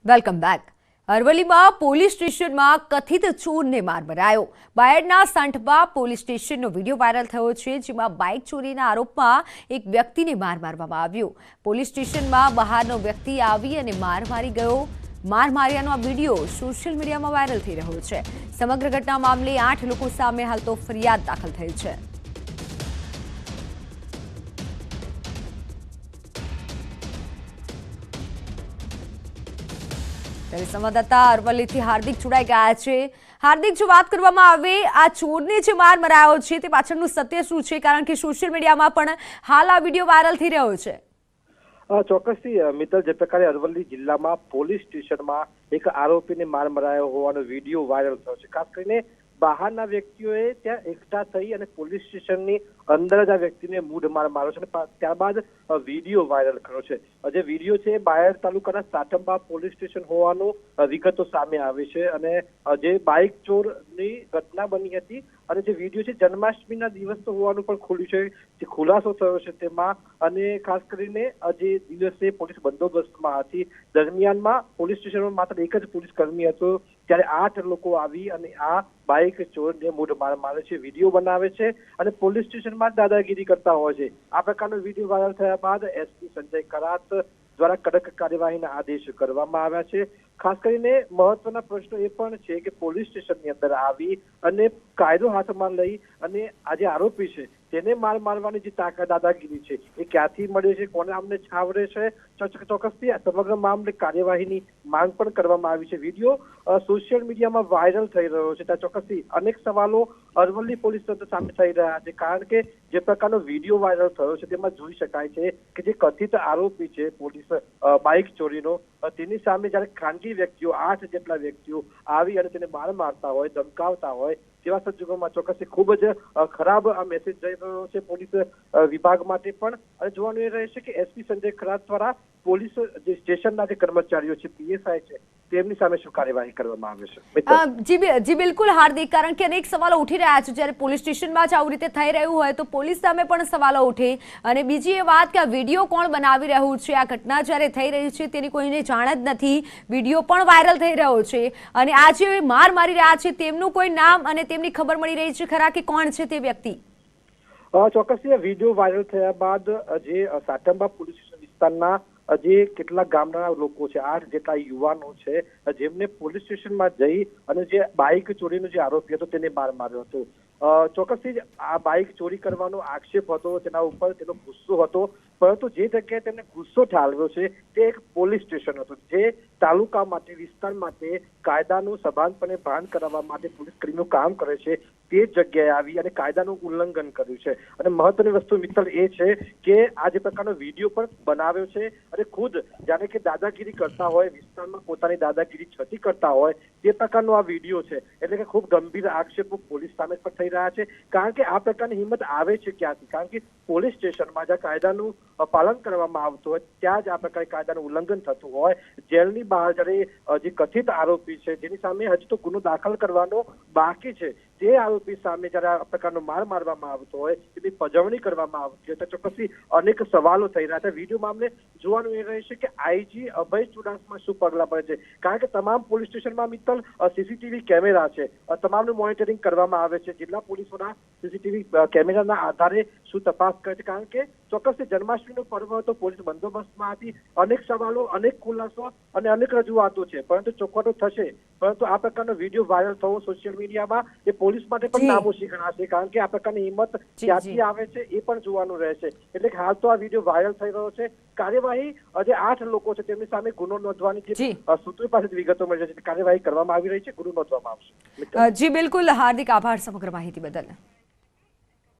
Welcome back. અરવલ્લીમાં police સ્ટેશનમાં કથિત ચોરને માર મરાયો। બાયડના સાંઠબા પોલીસ સ્ટેશનનો વિડીયો વાયરલ થયો છે, જેમાં બાઇક ચોરીના આરોપમાં એક વ્યક્તિને માર મારવામાં આવ્યો। પોલીસ સ્ટેશનમાં બહારનો વ્યક્તિ આવી અને માર મારી ગયો। માર માર્યાનો આ વિડીયો સોશિયલ મીડિયામાં વાયરલ થઈ રહ્યો છે। સમગ્ર ઘટના મામલે 8 લોકો સામે હાલ તો ફરિયાદ દાખલ થઈ છે। संवाददाता अरवली थी हार्दिक जोड़ाई गया है। हार्दिक, जो बात करवामां आवे आ चोरने जे मार मरायो छे ते पाछळनुं सत्य शुं छे, कारण के सोशल मीडियामां पण हाल आ विडियो वायरल थई रह्यो छे। ચોક્કસથી મિત્તલ, જે પ્રકારે અરવલ્લી જિલ્લામાં પોલીસ સ્ટેશનમાં એક આરોપીને માર મરાયો હોવાનો વિડીયો વાયરલ થયો છે। ખાસ કરીને બહારના વ્યક્તિઓએ ત્યાં એકઠા થઈ અને પોલીસ સ્ટેશનની અંદર જ આ વ્યક્તિને મૂઢ માર માર્યો છે અને ત્યારબાદ વિડીયો વાયરલ કર્યો છે। જે વિડીયો છે બાયડ તાલુકાના સાઠંબા પોલીસ સ્ટેશન હોવાનું વિગતો સામે આવી છે અને જે બાઇક ચોરની ઘટના બની હતી અને જે વિડીયો છે જન્માષ્ટમીના દિવસનો હોવાનું પણ ખુલ્યું છે, જે ખુલાસો થયો છે તેમાં। અને ખાસ કરીને જે દિવસે પોલીસ બંદોબસ્તમાં હતી દરમિયાનમાં પોલીસ સ્ટેશનમાં માત્ર એક જ પોલીસ કર્મી હતો, ત્યારે 8 લોકો આવી અને આ બાઇક ચોરને મૂઢ માર મારે છે, વિડીયો બનાવે છે અને પોલીસ સ્ટેશનમાં દાદાગીરી કરતા હોય છે। આ પ્રકારનો વિડીયો વાયરલ થયા બાદ એસપી સંજય કરાત દ્વારા કડક કાર્યવાહીના આદેશ કરવામાં આવ્યા છે। ખાસ કરીને મહત્વના પ્રશ્નો એ પણ છે કે પોલીસ સ્ટેશનની અંદર આવી અને કાયદો હાથમાં લઈ અને આ જે આરોપી છે તેને માર મારવાની જે દાદાગીરી છે એ ક્યાંથી મળે છે, કોને આમને છાવરે છે, ચોક્કસથી આ સમગ્ર મામલે કાર્યવાહીની માંગ પણ કરવામાં આવી છે। વિડીયો સોશિયલ મીડિયામાં વાયરલ થઈ રહ્યો છે, ત્યાં ચોક્કસથી અનેક સવાલો અરવલ્લી પોલીસ તંત્ર સામે થઈ રહ્યા છે, કારણ કે જે પ્રકારનો વિડીયો વાયરલ થયો છે તેમાં જોઈ શકાય છે કે જે કથિત આરોપી છે પોલીસ બાઇક ચોરીનો, તેની સામે જ્યારે ખાનગી વ્યક્તિઓ 8 જેટલા વ્યક્તિઓ આવી અને તેને માર મારતા હોય, ધમકાવતા હોય, તેવા સંજોગોમાં ચોક્કસથી ખૂબ જ ખરાબ આ મેસેજ જઈ રહ્યો છે પોલીસ વિભાગ માટે પણ। અને જોવાનું એ રહેશે કે એસપી સંજય ખરાત દ્વારા પોલીસ જે સ્ટેશનના જે કર્મચારીઓ છે, પીએસઆઈ છે, તેમની સામે શું કાર્યવાહી કરવામાં આવે છે। જી બિલકુલ હાર્દિક, કારણ કે અનેક સવાલો ઉઠી રહ્યા છે। જ્યારે પોલીસ સ્ટેશનમાં જ આવું રીતે થઈ રહ્યું હોય તો પોલીસ સામે પણ સવાલો ઉઠે। અને બીજી એ વાત કે આ વિડીયો કોણ બનાવી રહ્યું છે, આ ઘટના જ્યારે થઈ રહી છે તેની કોઈને જાણ જ નથી, વિડીયો પણ વાયરલ થઈ રહ્યો છે અને આ જે માર મારી રહ્યા છે તેમનું કોઈ નામ અને તેમની ખબર મળી રહી છે ખરા કે કોણ છે તે વ્યક્તિ? ચોક્કસથી વિડીયો વાયરલ થયા બાદ જે સાઠંબા પોલીસ સ્ટેશન વિસ્તારના જે કેટલાક ગામના લોકો છે, 8 જેટલા યુવાનો છે, જેમને પોલીસ સ્ટેશનમાં જઈ અને જે બાઇક ચોરીનો જે આરોપી હતો તેને માર માર્યો હતો। ચોક્કસથી આ બાઇક ચોરી કરવાનો આક્ષેપ હતો, તેના ઉપર તેનો ગુસ્સો હતો, પરંતુ જે જગ્યાએ તેમને ગુસ્સો ઠાલવ્યો છે તે એક પોલીસ સ્ટેશન હતું, જે તાલુકા માટે, વિસ્તાર માટે કાયદાનું સભાનપણે ભાન કરાવવા માટે પોલીસ કર્મીઓ કામ કરે છે, તે જગ્યાએ આવી અને કાયદાનું ઉલ્લંઘન કર્યું છે। અને મહત્વની વસ્તુ મિત્તલ એ છે કે આ જે પ્રકારનો વિડીયો પણ બનાવ્યો છે અને ખુદ જાણે કે દાદાગીરી કરતા હોય, વિસ્તારમાં પોતાની દાદાગીરી છતી કરતા હોય તે પ્રકારનો આ વિડીયો છે, એટલે કે ખૂબ ગંભીર આક્ષેપો પોલીસ સામે પણ થઈ રહ્યા છે। કારણ કે આ પ્રકારની હિંમત આવે છે ક્યાંથી? કારણ કે પોલીસ સ્ટેશનમાં જ્યાં કાયદાનું પાલન કરવામાં આવતું હોય ત્યાં જ આ પ્રકારે કાયદાનું ઉલ્લંઘન થતું હોય, જેલની બહાર જ્યારે જે કથિત આરોપી છે જેની સામે હજી તો ગુનો દાખલ કરવાનો બાકી છે, તે આરોપી સામે જ્યારે આ પ્રકારનો માર મારવામાં આવતો હોય, તેની પજવણી કરવામાં આવતી હોય તો ચોક્કસથી અનેક સવાલો થઈ રહ્યા છે। વિડીયો મામલે જોવાનું એ રહેશે કે આઈજી અભય ચુડાસમા શું પગલાં પડે છે, કારણ કે તમામ પોલીસ સ્ટેશનમાં મિત્તલ સીસીટીવી કેમેરા છે, તમામનું મોનિટરિંગ કરવામાં આવે છે। જિલ્લા પોલીસોના સીસીટીવી કેમેરાના આધારે શું તપાસ કરે છે, કારણ કે ચોક્કસથી જન્માષ્ટમીનો પર્વ હતો, પોલીસ બંદોબસ્તમાં હતી, અનેક સવાલો, અનેક ખુલાસો અને અનેક રજૂઆતો છે, પરંતુ ચોખવટો થશે। પરંતુ આ પ્રકારનો વિડીયો વાયરલ થવો સોશિયલ મીડિયામાં એ પોલીસ માટે પણ નામોશી ગણાશે, કારણ કે આ પ્રકારની હિંમત ક્યાંથી આવે છે એ પણ જોવાનું રહેશે। એટલે કે હાલ તો આ વિડીયો વાયરલ થઈ રહ્યો છે, કાર્યવાહી જે 8 લોકો છે તેમની સામે ગુનો નોંધવાની જે સૂત્રો પાસેથી વિગતો મળી છે, કાર્યવાહી કરવામાં આવી રહી છે, ગુનો નોંધવામાં આવશે। જી બિલકુલ હાર્દિક, આભાર સમગ્ર માહિતી બદલ।